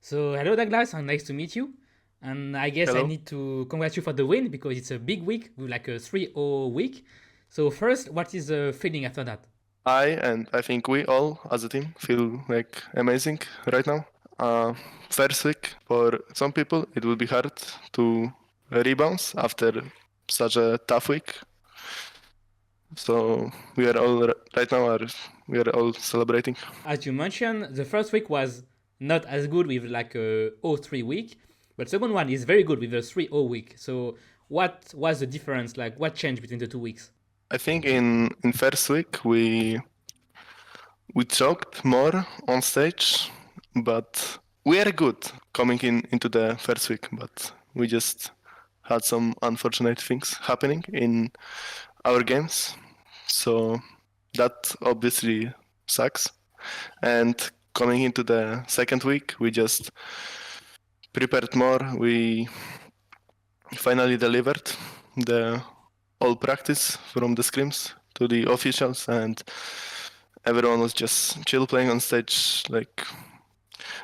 So hello Douglas, and nice to meet you. And I guess I Hello. need to congratulate you for the win because it's a big week with like a 3-0 week. So first, what is the feeling after that? I think we all as a team feel like amazing right now. First week for some people it will be hard to rebound after such a tough week. So we are all right now we are all celebrating. As you mentioned, the first week was not as good with like a 0-3 week, but second one is very good with a 3-0 week. So what was the difference? Like what changed between the 2 weeks? I think in first week we choked more on stage, but we are good coming into the first week, but we just had some unfortunate things happening in our games. So that obviously sucks. And coming into the second week, we just prepared more. We finally delivered the all practice from the scrims to the officials, and everyone was just chill playing on stage. Like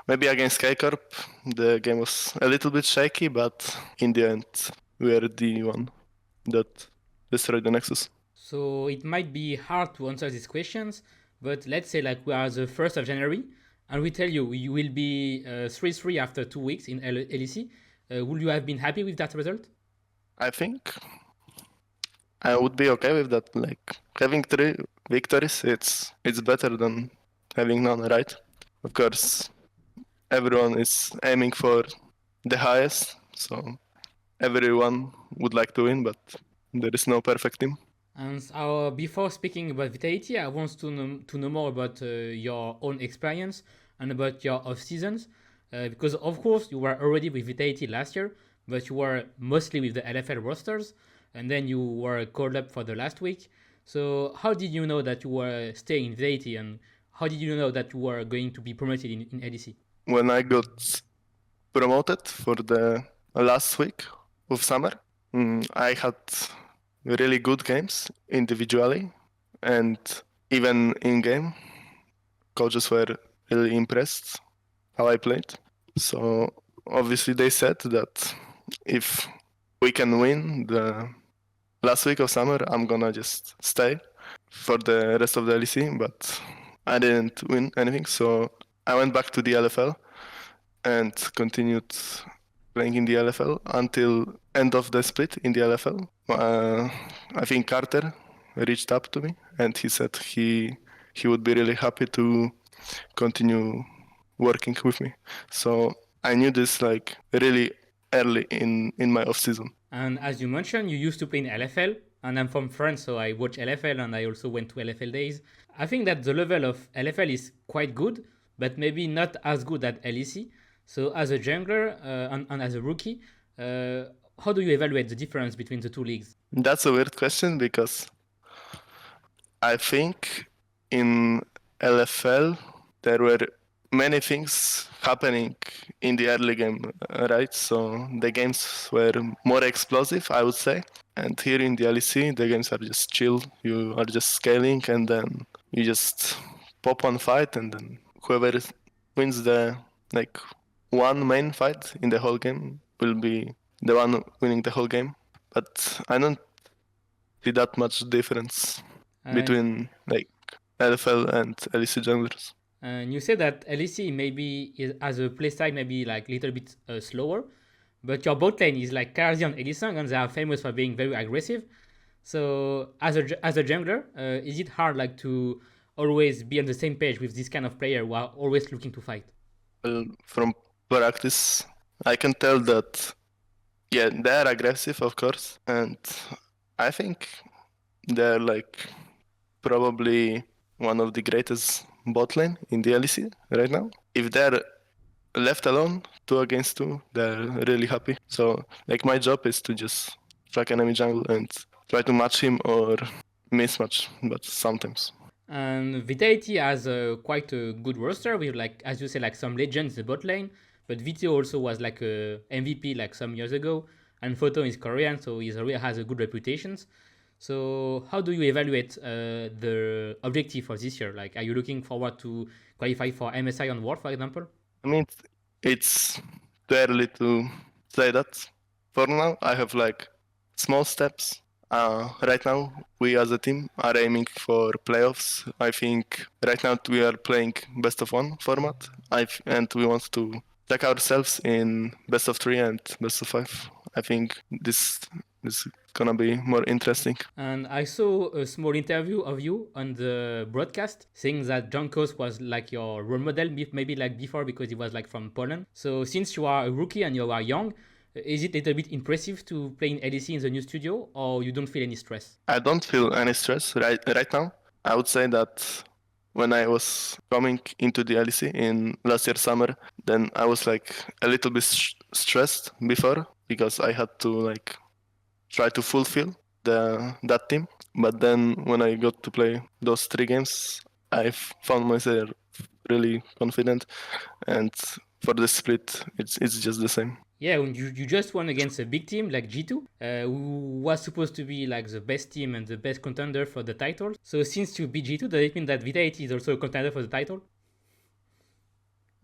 maybe against Skycorp, the game was a little bit shaky, but in the end, we are the one that destroyed the Nexus. So it might be hard to answer these questions, but let's say like we are the 1st of January and we tell you you will be 3-3 after 2 weeks in LEC. Would you have been happy with that result? I think I would be okay with that. Like having 3 victories, it's better than having none, right? Of course, everyone is aiming for the highest, so everyone would like to win, but there is no perfect team. And before speaking about Vitality, I want to know more about your own experience and about your off seasons. Because, of course, you were already with Vitality last year, but you were mostly with the LFL rosters, and then you were called up for the last week. So, how did you know that you were staying in Vitality, and how did you know that you were going to be promoted in LEC? When I got promoted for the last week of summer, I had really good games individually and even in game. Coaches were really impressed how I played. So obviously they said that if we can win the last week of summer, I'm gonna just stay for the rest of the LEC, but I didn't win anything, so I went back to the LFL and continued playing in the LFL until end of the split in the LFL. I think Carter reached up to me and he said he would be really happy to continue working with me. So I knew this like really early in my off season. And as you mentioned, you used to play in LFL, and I'm from France, so I watch LFL and I also went to LFL days. I think that the level of LFL is quite good, but maybe not as good as LEC. So as a jungler and as a rookie, how do you evaluate the difference between the two leagues? That's a weird question because I think in LFL there were many things happening in the early game, right? So the games were more explosive, I would say. And here in the LEC, the games are just chill. You are just scaling, and then you just pop one fight, and then whoever wins the like one main fight in the whole game will be the one winning the whole game. But I don't see that much difference And, between like LFL and LEC junglers. and you said that LEC maybe as a playstyle maybe like a little bit slower, but your bot lane is like Karzi and Elisang, and they are famous for being very aggressive. So as a jungler, is it hard like to always be on the same page with this kind of player who are always looking to fight? Well, from practice, I can tell that yeah, they're aggressive, of course, and I think they're like probably one of the greatest bot lane in the LEC right now. If they're left alone, 2 against 2, they're really happy. So like my job is to just track enemy jungle and try to match him or mismatch, but sometimes. And Vitality has quite a good roster with like as you say like some legends in the bot lane, but Vito also was like a MVP like some years ago, and Photo is Korean, so he really has a good reputation. So how do you evaluate the objective for this year? Like, are you looking forward to qualify for MSI on World, for example? I mean, it's too early to say that. For now, I have like small steps. Right now, we as a team are aiming for playoffs. I think right now we are playing best of one format, and we want to check ourselves in best of three and best of five. I think this is gonna be more interesting. And I saw a small interview of you on the broadcast saying that Jankos was like your role model, maybe like before because he was like from Poland. So since you are a rookie and you are young, is it a little bit impressive to play in LEC in the new studio, or you don't feel any stress? I don't feel any stress right now. I would say that when I was coming into the LEC in last year summer, then I was like a little bit stressed before because I had to like try to fulfill that team. But then when I got to play those 3 games, I found myself really confident, and for the split, it's just the same. Yeah, and you just won against a big team like G2, who was supposed to be like the best team and the best contender for the title. So since you beat G2, does it mean that Vitality is also a contender for the title?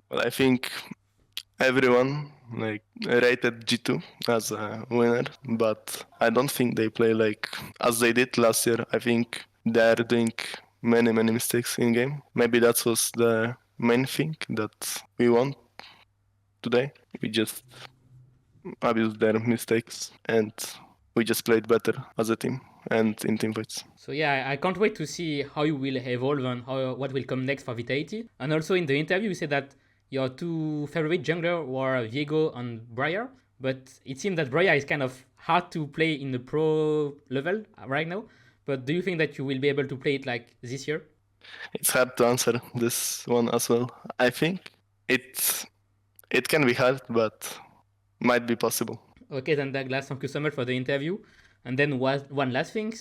Well, I think everyone like rated G2 as a winner, but I don't think they play like as they did last year. I think they're doing many mistakes in game. Maybe that was the main thing that we want today. We just abused their mistakes and we just played better as a team and in team fights. So yeah, I can't wait to see how you will evolve and what will come next for Vitality. And also in the interview, you said that your two favorite jungler were Viego and Briar, but it seems that Briar is kind of hard to play in the pro level right now. But do you think that you will be able to play it like this year? It's hard to answer this one as well. I think it can be hard, but might be possible. Okay, then Douglas, thank you so much for the interview. And then one last thing,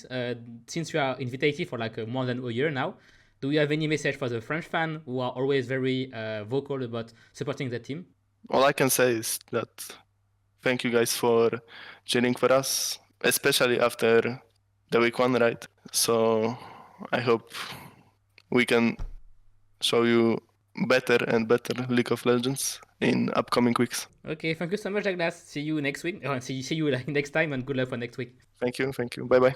since you are in Vitality for like more than a year now, do you have any message for the French fan who are always very vocal about supporting the team? All I can say is that thank you guys for cheering for us, especially after the week 1, right? So I hope we can show you better and better League of Legends in upcoming weeks. Okay, thank you so much, Douglas. See you next week. See you like next time, and good luck for next week. Thank you. Bye bye.